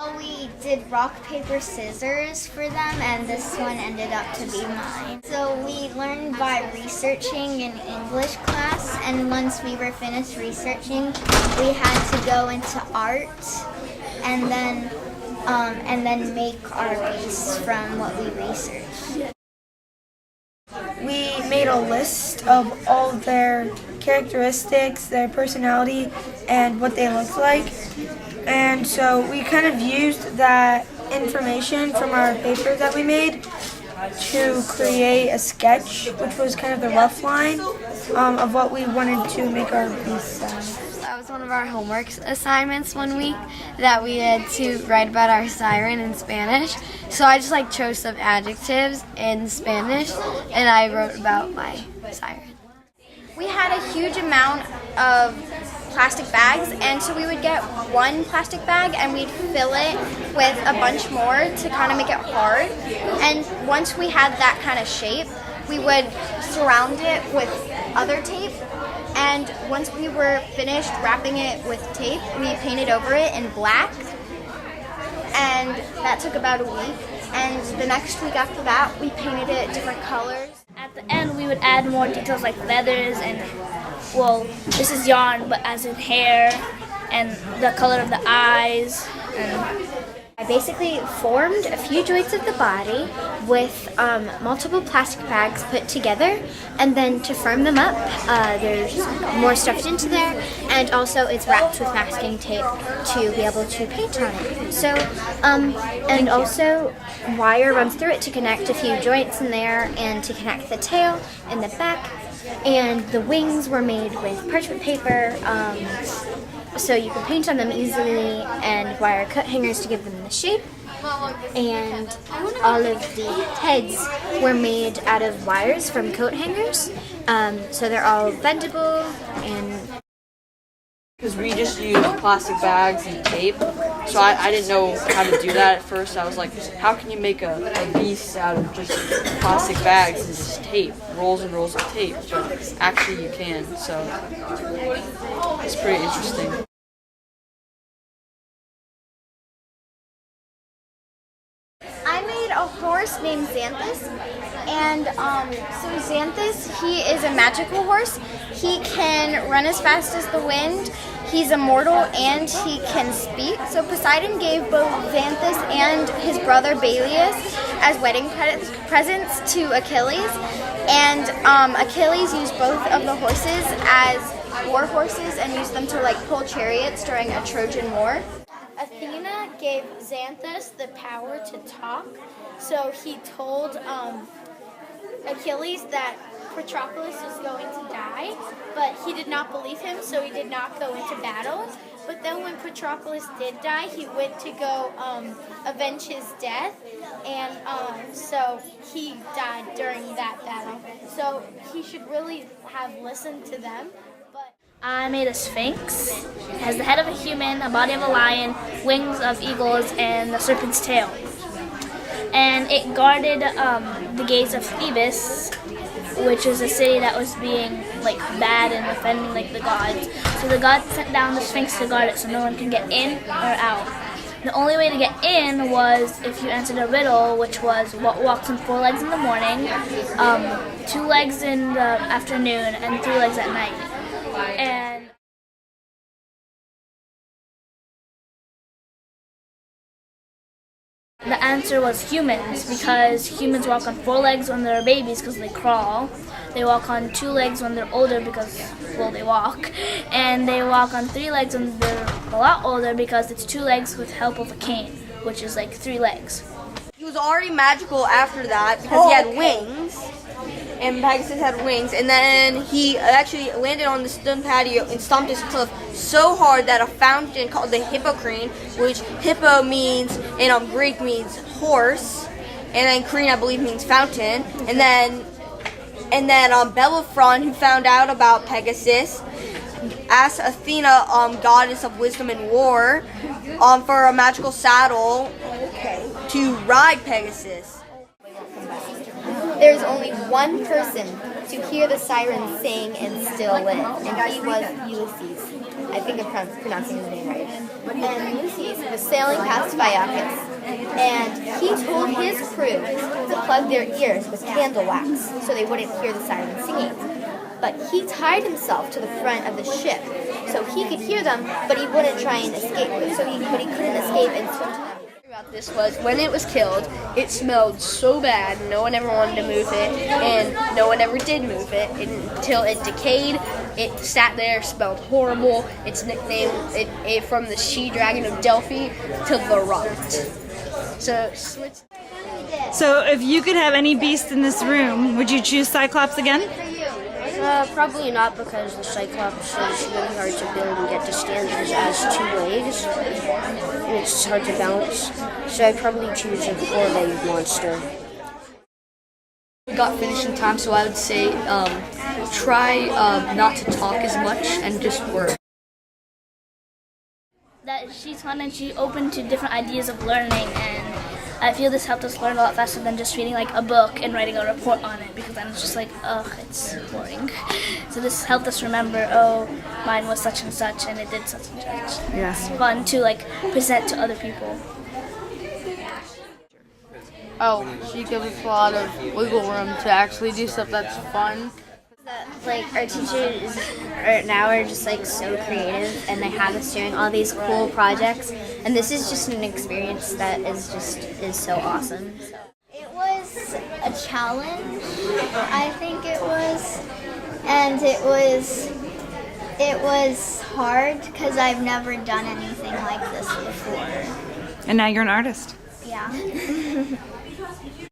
We did rock, paper, scissors for them, and this one ended up to be mine. So we learned by researching in English class, and once we were finished researching, we had to go into art and then make our piece from what we researched. We made a list of all their characteristics, their personality, and what they looked like. And so we kind of used that information from our paper that we made to create a sketch, which was kind of the rough line of what we wanted to make our piece. That was one of our homework assignments one week, that we had to write about our siren in Spanish. So I just chose some adjectives in Spanish, and I wrote about my siren. We had a huge amount of plastic bags, and so we would get one plastic bag and we'd fill it with a bunch more to kind of make it hard. And once we had that kind of shape, we would surround it with other tape. And once we were finished wrapping it with tape, we painted over it in black. And that took about a week. And the next week after that, we painted it different colors. At the end, we would add more details like feathers and, well, this is yarn, but as in hair, and the color of the eyes. I basically formed a few joints of the body with multiple plastic bags put together, and then to firm them up, there's more stuffed into there, and also it's wrapped with masking tape to be able to paint on it. So, and also wire runs through it to connect a few joints in there and to connect the tail and the back. And the wings were made with parchment paper, so you can paint on them easily, and wire cut hangers to give them the shape. And all of the heads were made out of wires from coat hangers, so they're all bendable. And because we just used plastic bags and tape, so I didn't know how to do that at first. I was like, how can you make a beast out of just plastic bags? It's just tape, rolls and rolls of tape, but actually you can, so it's pretty interesting. I made a horse named Xanthus, and so Xanthus, he is a magical horse. He can run as fast as the wind, he's immortal, and he can speak. So Poseidon gave both Xanthus and his brother Peleus as wedding presents to Achilles, and Achilles used both of the horses as war horses and used them to pull chariots during a Trojan War. Athena gave Xanthus the power to talk, so he told Achilles that Patroclus was going to die, but he did not believe him, so he did not go into battle. But then when Patroclus did die, he went to go avenge his death, and so he died during that battle. So he should really have listened to them. I made a sphinx. It has the head of a human, a body of a lion, wings of eagles, and the serpent's tail. And it guarded the gates of Thebes, which was a city that was being bad and offending the gods. So the gods sent down the sphinx to guard it so no one can get in or out. The only way to get in was if you answered a riddle, which was what walks on 4 legs in the morning, 2 legs in the afternoon, and 3 legs at night. And the answer was humans, because humans walk on 4 legs when they're babies because they crawl. They walk on 2 legs when they're older because, well, they walk. And they walk on 3 legs when they're a lot older because it's 2 legs with help of a cane, which is 3 legs. He was already magical after that because he had wings. And Pegasus had wings, and then he actually landed on the stone patio and stomped his hoof so hard that a fountain called the Hippocrene, which hippo means in Greek means horse, and then crene I believe means fountain, and then Bellerophon, who found out about Pegasus, asked Athena, goddess of wisdom and war, for a magical saddle to ride Pegasus. There's only one person to hear the siren sing and still live, and he was Ulysses. I think think I'm pronouncing his name right. And Ulysses was sailing past Phaeacus, and he told his crew to plug their ears with candle wax so they wouldn't hear the sirens singing. But he tied himself to the front of the ship so he could hear them, but he wouldn't try and escape. But he couldn't escape and swim to them. About this was when it was killed, it smelled so bad, no one ever wanted to move it, and no one ever did move it until it decayed. It sat there, smelled horrible. Its nickname, it from the she dragon of Delphi to the Rot. So if you could have any beast in this room, would you choose Cyclops again? Probably not, because the Cyclops is really hard to build and get to stand because it has 2 legs and it's hard to balance. So I'd probably choose a 4-legged monster. We got finishing time, so I would say try not to talk as much and just work. That she's fun and she's open to different ideas of learning, and I feel this helped us learn a lot faster than just reading like a book and writing a report on it, because then it's just like, ugh, it's boring. So this helped us remember, oh, mine was such and such and it did such and such. Yeah. It's fun to like present to other people. Oh, she gives us a lot of wiggle room to actually do stuff that's fun. Like our teachers now are just like so creative, and they have us doing all these cool projects, and this is just an experience that is so awesome. It was a challenge, I think it was, and it was hard because I've never done anything like this before. And now you're an artist. Yeah.